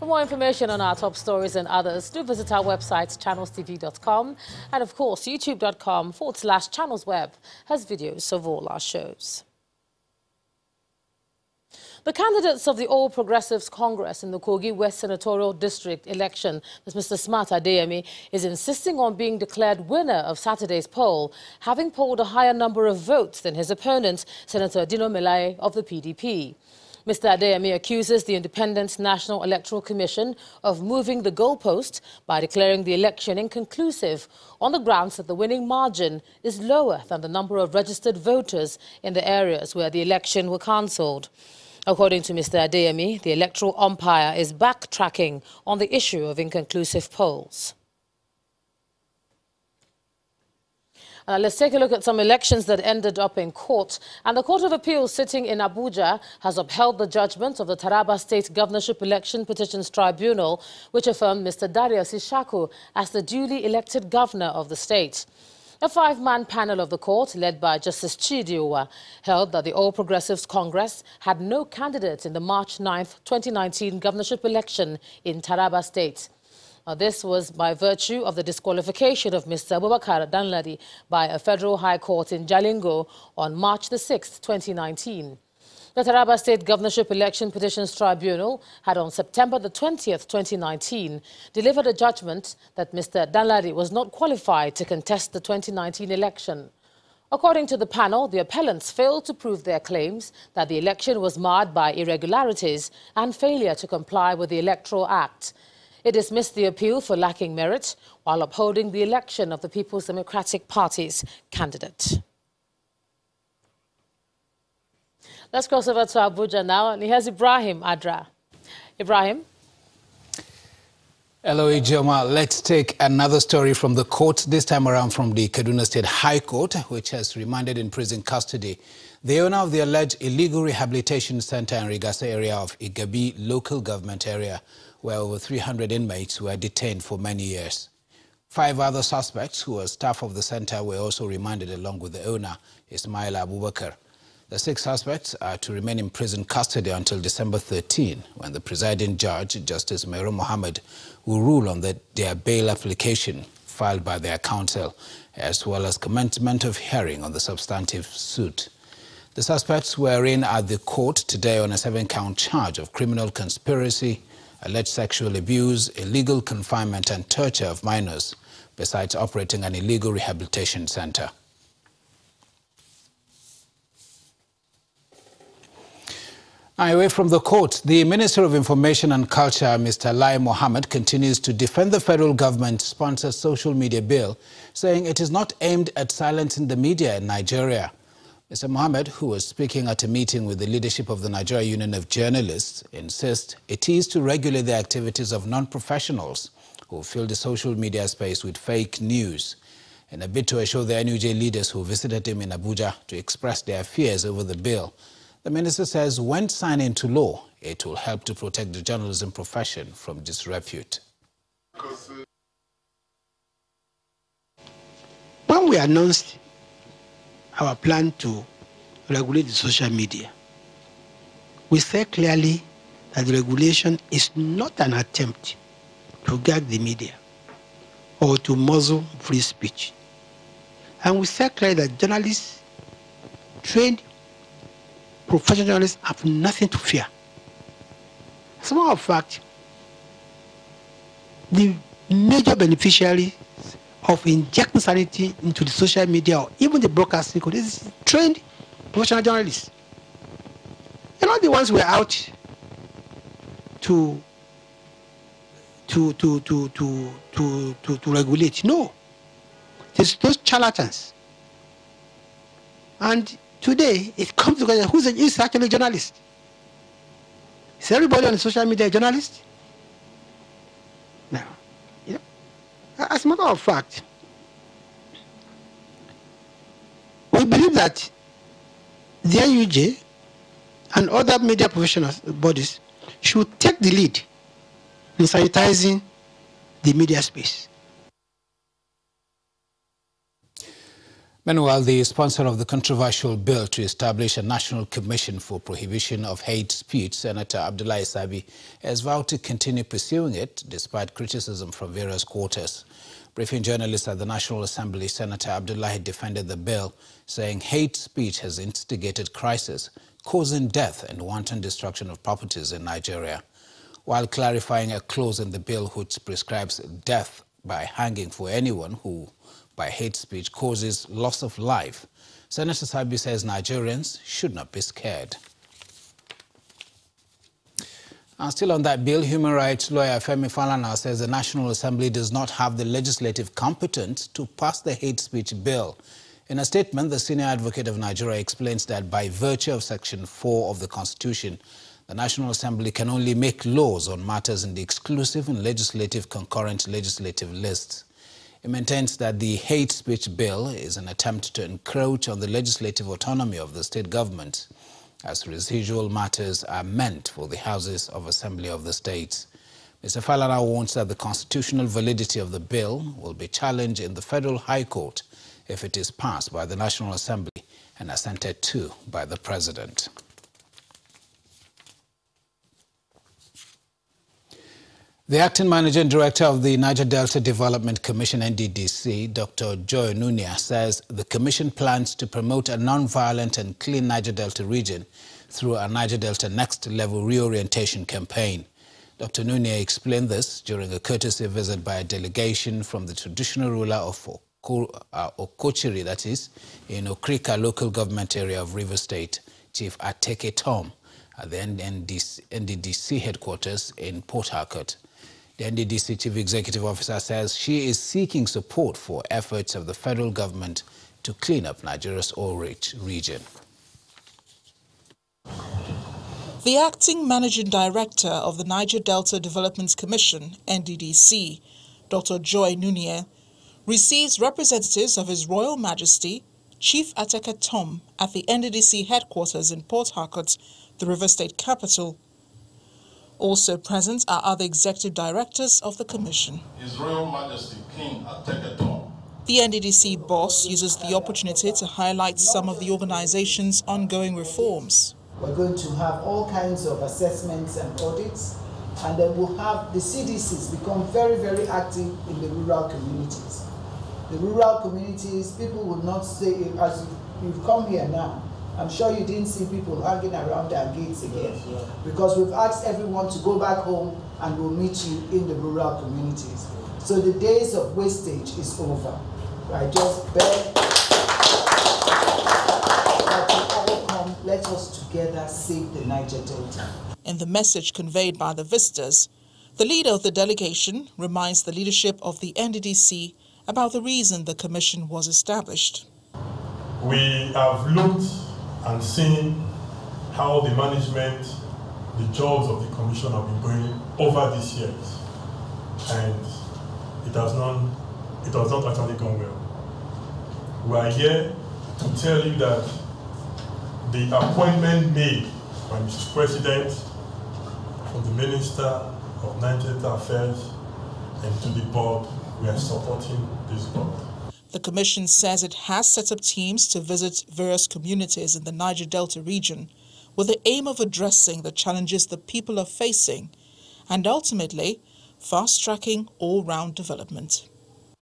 For more information on our top stories and others, do visit our website, channelstv.com, and of course, youtube.com/channelsweb has videos of all our shows. The candidates of the All Progressives Congress in the Kogi West Senatorial District election, Mr. Smart Adeyemi, is insisting on being declared winner of Saturday's poll, having polled a higher number of votes than his opponent, Senator Dino Melaye of the PDP. Mr. Adeyemi accuses the Independent National Electoral Commission of moving the goalpost by declaring the election inconclusive on the grounds that the winning margin is lower than the number of registered voters in the areas where the election were cancelled. According to Mr. Adeyemi, the electoral umpire is backtracking on the issue of inconclusive polls. Let's take a look at some elections that ended up in court. And the Court of Appeals sitting in Abuja has upheld the judgment of the Taraba State Governorship Election Petitions Tribunal, which affirmed Mr. Darius Ishaku as the duly elected governor of the state. A five-man panel of the court, led by Justice Chidiowa, held that the All Progressives Congress had no candidate in the March 9, 2019 governorship election in Taraba State. This was by virtue of the disqualification of Mr. Abubakar Danladi by a federal high court in Jalingo on March 6, 2019. The Taraba State Governorship Election Petitions Tribunal had on September 20, 2019, delivered a judgment that Mr. Danladi was not qualified to contest the 2019 election. According to the panel, the appellants failed to prove their claims that the election was marred by irregularities and failure to comply with the Electoral Act. It dismissed the appeal for lacking merit while upholding the election of the People's Democratic Party's candidate. Let's cross over to Abuja now, and here's Ibrahim Adra. Ibrahim. Hello, Ijoma. Let's take another story from the court, this time around from the Kaduna State High Court, which has remanded in prison custody the owner of the alleged illegal rehabilitation center in Rigasa area of Igabi local government area, where over 300 inmates were detained for many years. 5 other suspects who were staff of the center were also remanded along with the owner, Ismail Abubakar. The 6 suspects are to remain in prison custody until December 13, when the presiding judge, Justice Mero Mohammed, will rule on their bail application filed by their counsel, as well as commencement of hearing on the substantive suit. The suspects were in at the court today on a 7-count charge of criminal conspiracy, alleged sexual abuse, illegal confinement and torture of minors, besides operating an illegal rehabilitation center. Away from the court, the Minister of Information and Culture, Mr. Lai Mohammed, continues to defend the federal government-sponsored social media bill, saying it is not aimed at silencing the media in Nigeria. Mr. Mohammed, who was speaking at a meeting with the leadership of the Nigeria Union of Journalists, insists it is to regulate the activities of non-professionals who fill the social media space with fake news. In a bid to assure the NUJ leaders who visited him in Abuja to express their fears over the bill, the minister says when signed into law, it will help to protect the journalism profession from disrepute. When we announced our plan to regulate the social media, we said clearly that the regulation is not an attempt to gag the media or to muzzle free speech. And we said clearly that journalists, trained professional journalists, have nothing to fear. As a matter of fact, the major beneficiary of injecting sanity into the social media or even the broadcasting code is trained professional journalists. They're not the ones who are out to regulate. No. It's those charlatans. And today, it comes to question, who's actually a journalist? Is everybody on social media a journalist? No. You know, as a matter of fact, we believe that the NUJ and other media professional bodies should take the lead in sanitizing the media space. Meanwhile, the sponsor of the controversial bill to establish a national commission for prohibition of hate speech, Senator Abdullahi Sabi, has vowed to continue pursuing it despite criticism from various quarters. Briefing journalists at the National Assembly, Senator Abdullahi defended the bill, saying hate speech has instigated crisis, causing death and wanton destruction of properties in Nigeria. While clarifying a clause in the bill which prescribes death by hanging for anyone who, by hate speech, causes loss of life, Senator Sabi says Nigerians should not be scared. And still on that bill, human rights lawyer Femi Falana says the National Assembly does not have the legislative competence to pass the hate speech bill. In a statement, the senior advocate of Nigeria explains that by virtue of Section 4 of the Constitution, the National Assembly can only make laws on matters in the exclusive and legislative concurrent legislative lists. He maintains that the hate speech bill is an attempt to encroach on the legislative autonomy of the state government, as residual matters are meant for the Houses of Assembly of the states. Mr. Falana warns that the constitutional validity of the bill will be challenged in the Federal High Court if it is passed by the National Assembly and assented to by the President. The acting managing director of the Niger Delta Development Commission, NDDC, Dr. Joy Nunia, says the commission plans to promote a non-violent and clean Niger Delta region through a Niger Delta Next Level reorientation campaign. Dr. Nunia explained this during a courtesy visit by a delegation from the traditional ruler of Okochiri, that is, in Okrika local government area of River State, Chief Ateke Tom, at the NDDC headquarters in Port Harcourt. The NDDC Chief Executive Officer says she is seeking support for efforts of the federal government to clean up Nigeria's oil-rich region. The acting managing director of the Niger Delta Development Commission, NDDC, Dr. Joy Nunia, receives representatives of His Royal Majesty, Chief Ateke Tom, at the NDDC headquarters in Port Harcourt, the River State capital. Also present are other executive directors of the commission. His Royal Majesty King Ateke Tom. The NDDC boss uses the opportunity to highlight some of the organization's ongoing reforms. We're going to have all kinds of assessments and audits, and then we'll have the CDCs become very, very active in the rural communities. The rural communities, people will not say, as you've come here now, I'm sure you didn't see people hanging around their gates again, because we've asked everyone to go back home and we'll meet you in the rural communities. So the days of wastage is over. I just beg that you all come, let us together save the Niger Delta. In the message conveyed by the visitors, the leader of the delegation reminds the leadership of the NDDC about the reason the commission was established. We have looked and seen how the management, the jobs of the commission have been going over these years, and it has not actually gone well. We are here to tell you that the appointment made by Mr. President, from the Minister of Niger Affairs, and to the board, we are supporting this board. The commission says it has set up teams to visit various communities in the Niger Delta region with the aim of addressing the challenges the people are facing and ultimately fast-tracking all-round development.